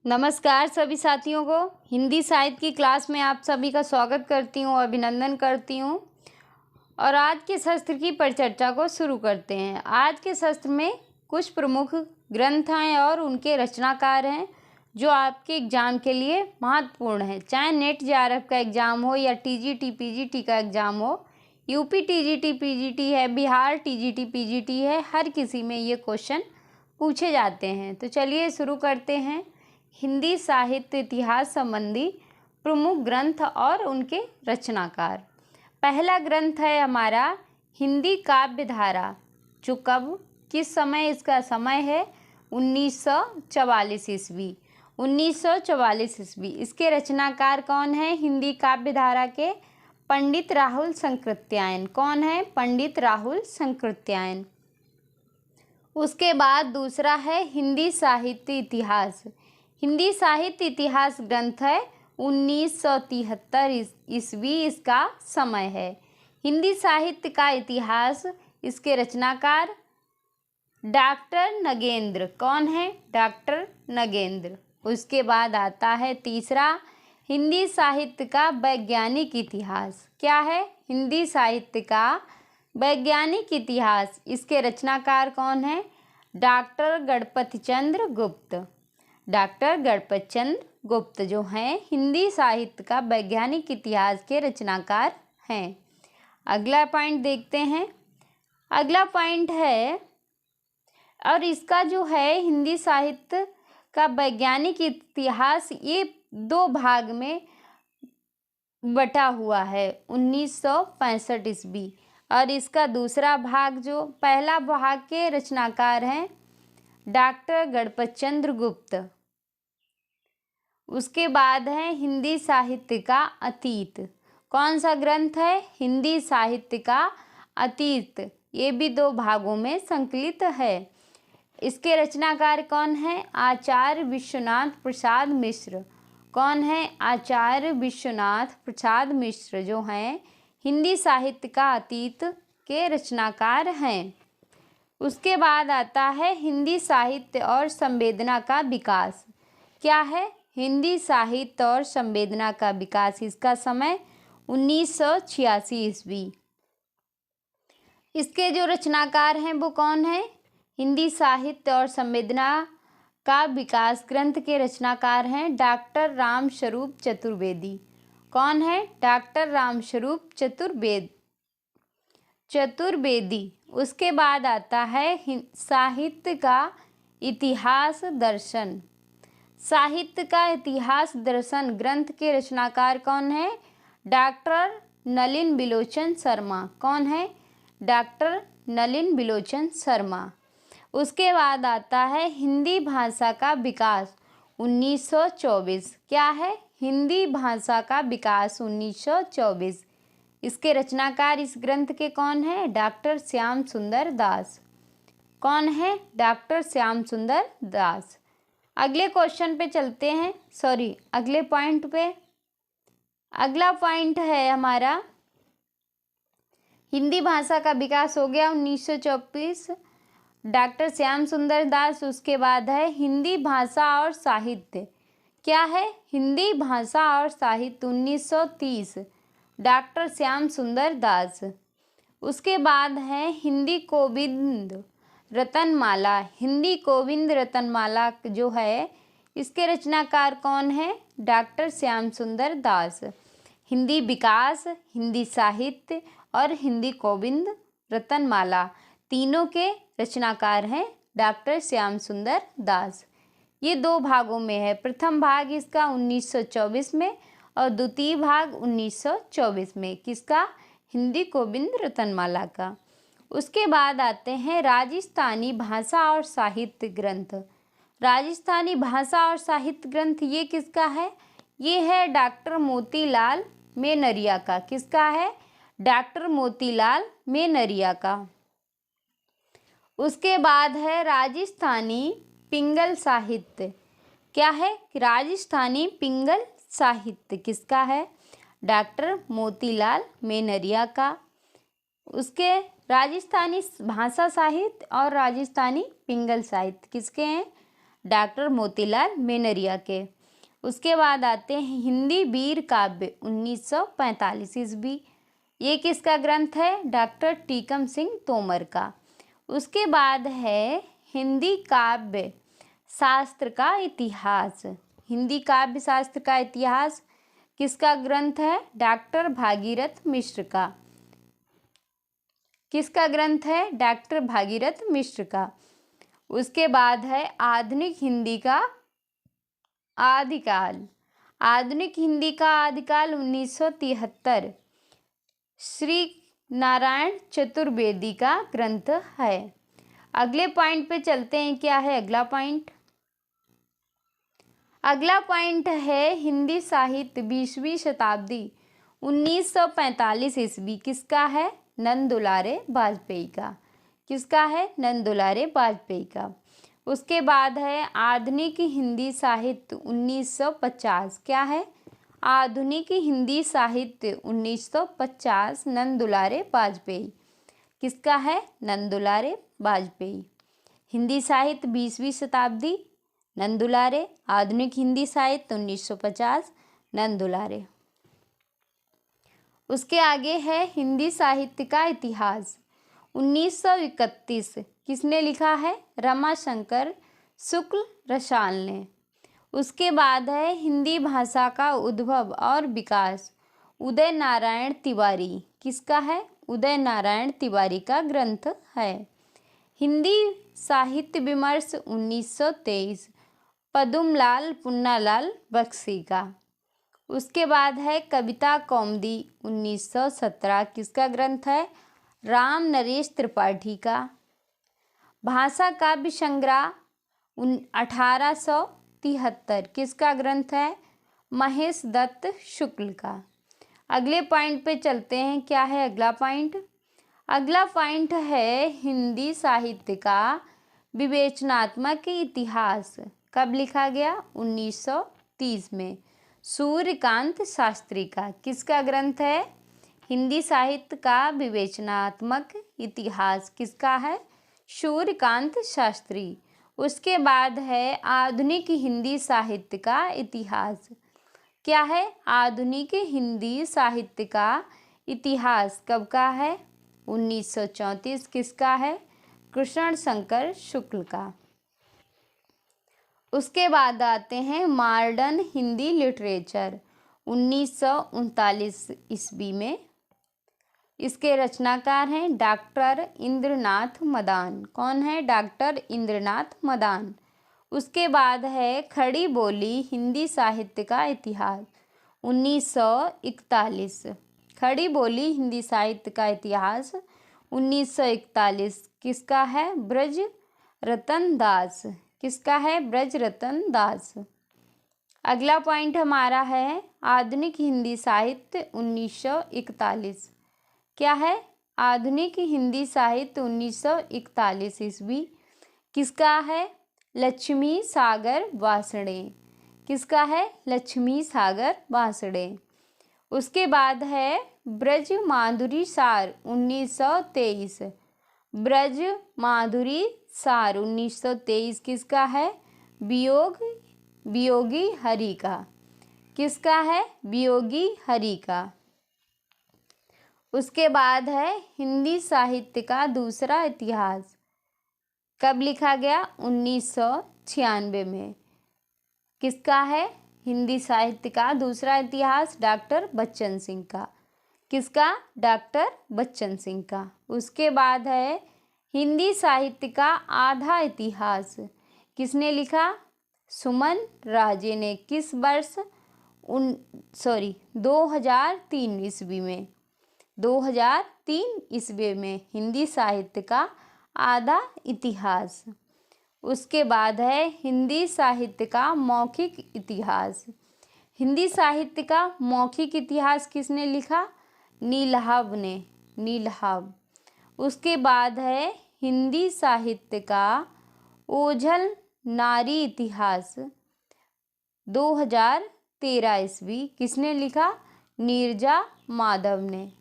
नमस्कार सभी साथियों को। हिंदी साहित्य की क्लास में आप सभी का स्वागत करती हूँ, अभिनंदन करती हूँ। और आज के शस्त्र की परिचर्चा को शुरू करते हैं। आज के शस्त्र में कुछ प्रमुख ग्रंथ हैं और उनके रचनाकार हैं जो आपके एग्ज़ाम के लिए महत्वपूर्ण हैं। चाहे नेट जेआरएफ का एग्ज़ाम हो या टीजीटी पीजीटी का एग्ज़ाम हो, यूपी टीजीटी पीजीटी है, बिहार टीजीटी पीजीटी है, हर किसी में ये क्वेश्चन पूछे जाते हैं। तो चलिए शुरू करते हैं। हिंदी साहित्य इतिहास संबंधी प्रमुख ग्रंथ और उनके रचनाकार। पहला ग्रंथ है हमारा हिंदी काव्य धारा, जो कब किस समय इसका समय है 1944 ईस्वी। 1944 ईस्वी। इसके रचनाकार कौन है? हिंदी काव्य धारा के पंडित राहुल संकृत्यायन। कौन है? पंडित राहुल संकृत्यायन। उसके बाद दूसरा है हिंदी साहित्य इतिहास। हिंदी साहित्य इतिहास ग्रंथ है 1973 ईस्वी इसका समय है। हिंदी साहित्य का इतिहास, इसके रचनाकार डॉक्टर नगेंद्र। कौन है? डॉक्टर नगेंद्र। उसके बाद आता है तीसरा हिंदी साहित्य का वैज्ञानिक इतिहास। क्या है? हिंदी साहित्य का वैज्ञानिक इतिहास। इसके रचनाकार कौन है? डॉक्टर गणपति चंद्र गुप्त। डॉक्टर गणपति चंद्र गुप्त जो हैं हिंदी साहित्य का वैज्ञानिक इतिहास के रचनाकार हैं। अगला पॉइंट देखते हैं। अगला पॉइंट है, और इसका जो है हिंदी साहित्य का वैज्ञानिक इतिहास ये दो भाग में बटा हुआ है 1965 ईस्वी। और इसका दूसरा भाग, जो पहला भाग के रचनाकार हैं डॉक्टर गणपति चंद्र गुप्त। उसके बाद है हिंदी साहित्य का अतीत। कौन सा ग्रंथ है? हिंदी साहित्य का अतीत। ये भी दो भागों में संकलित है। इसके रचनाकार कौन है? आचार्य विश्वनाथ प्रसाद मिश्र। कौन है? आचार्य विश्वनाथ प्रसाद मिश्र जो हैं हिंदी साहित्य का अतीत के रचनाकार हैं। उसके बाद आता है हिंदी साहित्य और संवेदना का विकास। क्या है? हिंदी साहित्य और संवेदना का विकास। इसका समय 1986 ईस्वी। इसके जो रचनाकार हैं वो कौन है? हिंदी साहित्य और संवेदना का विकास ग्रंथ के रचनाकार हैं डॉक्टर रामस्वरूप चतुर्वेदी। कौन है? डॉक्टर रामस्वरूप चतुर्वेदी। उसके बाद आता है साहित्य का इतिहास दर्शन। साहित्य का इतिहास दर्शन ग्रंथ के रचनाकार कौन है? डॉक्टर नलिन बिलोचन शर्मा। कौन है? डॉक्टर नलिन बिलोचन शर्मा। उसके बाद आता है हिंदी भाषा का विकास 1924। क्या है? हिंदी भाषा का विकास 1924। इसके रचनाकार इस ग्रंथ के कौन है? डॉक्टर श्याम सुंदर दास। कौन है? डॉक्टर श्याम सुंदर दास। अगले क्वेश्चन पे चलते हैं, अगले पॉइंट पे। अगला पॉइंट है हमारा हिंदी भाषा का विकास हो गया 1924, डॉक्टर श्याम सुंदर दास। उसके बाद है हिंदी भाषा और साहित्य। क्या है? हिंदी भाषा और साहित्य 1930, डॉक्टर श्याम सुंदर दास। उसके बाद है हिंदी गोविंद रतनमाला। हिंदी गोविंद रतनमाला जो है इसके रचनाकार कौन है? डॉक्टर श्याम सुंदर दास। हिंदी विकास, हिंदी साहित्य और हिंदी गोविंद रतनमाला तीनों के रचनाकार हैं डॉक्टर श्याम सुंदर दास। ये दो भागों में है। प्रथम भाग इसका 1924 में और द्वितीय भाग 1924 में। किसका? हिंदी गोविंद रतनमाला का। उसके बाद आते हैं राजस्थानी भाषा और साहित्य ग्रंथ। राजस्थानी भाषा और साहित्य ग्रंथ ये किसका है? ये है डॉक्टर मोतीलाल मेनरिया का। किसका है? डॉक्टर मोतीलाल मेनरिया का। उसके बाद है राजस्थानी पिंगल साहित्य। क्या है? राजस्थानी पिंगल साहित्य किसका है? डॉक्टर मोतीलाल मेनरिया का। उसके राजस्थानी भाषा साहित्य और राजस्थानी पिंगल साहित्य किसके हैं? डॉक्टर मोतीलाल मेनरिया के। उसके बाद आते हैं हिंदी वीर काव्य 1945 ईस्वी। ये किसका ग्रंथ है? डॉक्टर टीकम सिंह तोमर का। उसके बाद है हिंदी काव्य शास्त्र का इतिहास। हिंदी काव्य शास्त्र का इतिहास किसका ग्रंथ है? डॉक्टर भागीरथ मिश्र का। किसका ग्रंथ है? डॉक्टर भागीरथ मिश्र का। उसके बाद है आधुनिक हिंदी का आदिकाल। आधुनिक हिंदी का आदिकाल 1973 श्री नारायण चतुर्वेदी का ग्रंथ है। अगले पॉइंट पे चलते हैं। क्या है अगला पॉइंट? अगला पॉइंट है हिंदी साहित्य 20वीं शताब्दी 1945 ईस्वी। किसका है? नंद दुलारे वाजपेयी का। किसका है? नंद दुलारे वाजपेयी का। उसके बाद है आधुनिक हिंदी साहित्य 1950। क्या है? आधुनिक हिंदी साहित्य 1950 नंद दुलारे वाजपेयी। किसका है? नंद दुलारे वाजपेयी। हिंदी साहित्य 20वीं शताब्दी नंद दुलारे। आधुनिक हिंदी साहित्य 1950 नंद दुलारे। उसके आगे है हिंदी साहित्य का इतिहास 1931। किसने लिखा है? रमाशंकर शुक्ल रसाल ने। उसके बाद है हिंदी भाषा का उद्भव और विकास उदय नारायण तिवारी। किसका है? उदय नारायण तिवारी का ग्रंथ है। हिंदी साहित्य विमर्श 1923 पद्मलाल पुन्नालाल बख्शी का। उसके बाद है कविता कौमुदी 1917। किसका ग्रंथ है? राम नरेश त्रिपाठी का। भाषा काव्य संग्रह 1873। किसका ग्रंथ है? महेश दत्त शुक्ल का। अगले पॉइंट पे चलते हैं। क्या है अगला पॉइंट? अगला पॉइंट है हिंदी साहित्य का विवेचनात्मक इतिहास। कब लिखा गया? 1930 में सूर्यकांत शास्त्री का। किसका ग्रंथ है? हिंदी साहित्य का विवेचनात्मक इतिहास। किसका है? सूर्यकांत शास्त्री। उसके बाद है आधुनिक हिंदी साहित्य का इतिहास। क्या है? आधुनिक हिंदी साहित्य का इतिहास कब का है? 1934। किसका है? कृष्ण शंकर शुक्ल का। उसके बाद आते हैं मॉडर्न हिंदी लिटरेचर 1939 ईस्वी में। इसके रचनाकार हैं डॉक्टर इंद्रनाथ मदान। कौन है? डॉक्टर इंद्रनाथ मदान। उसके बाद है खड़ी बोली हिंदी साहित्य का इतिहास 1941। खड़ी बोली हिंदी साहित्य का इतिहास 1941। किसका है? ब्रज रतन दास। किसका है? ब्रज रतन दास। अगला पॉइंट हमारा है आधुनिक हिंदी साहित्य 1941। क्या है? आधुनिक हिंदी साहित्य 1941 ईस्वी। किसका है? लक्ष्मी सागर वासड़े। किसका है? लक्ष्मी सागर वासड़े। उसके बाद है ब्रज माधुरी सार 1923। ब्रज माधुरी सार 1923 किसका है? वियोगी हरि का। किसका है? वियोगी हरि का। उसके बाद है हिंदी साहित्य का दूसरा इतिहास। कब लिखा गया? 1996 में। किसका है? हिंदी साहित्य का दूसरा इतिहास डॉक्टर बच्चन सिंह का। किसका? डॉक्टर बच्चन सिंह का। उसके बाद है हिंदी साहित्य का आधा इतिहास। किसने लिखा? सुमन राजे ने। किस वर्ष? 2003 ईस्वी में। 2003 ईस्वी में हिंदी साहित्य का आधा इतिहास। उसके बाद है हिंदी साहित्य का मौखिक इतिहास। हिंदी साहित्य का मौखिक इतिहास किसने लिखा? नीलहब ने। नीलहब। उसके बाद है हिंदी साहित्य का ओझल नारी इतिहास 2013 ईस्वी। किसने लिखा? नीरजा माधव ने।